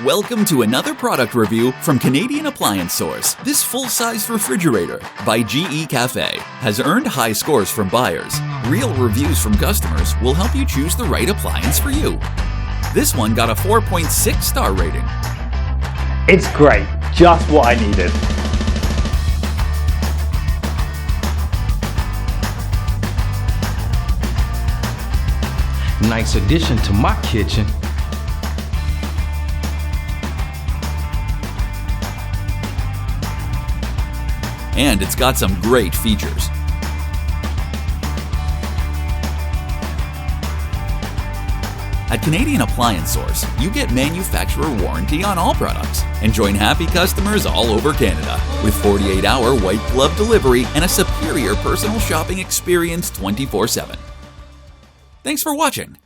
Welcome to another product review from Canadian Appliance Source. This full-size refrigerator by GE Cafe has earned high scores from buyers. Real reviews from customers will help you choose the right appliance for you. This one got a 4.6 star rating. It's great, just what I needed. Nice addition to my kitchen. And it's got some great features. At Canadian Appliance Source, you get manufacturer warranty on all products and join happy customers all over Canada with 48-hour white glove delivery and a superior personal shopping experience 24/7. Thanks for watching.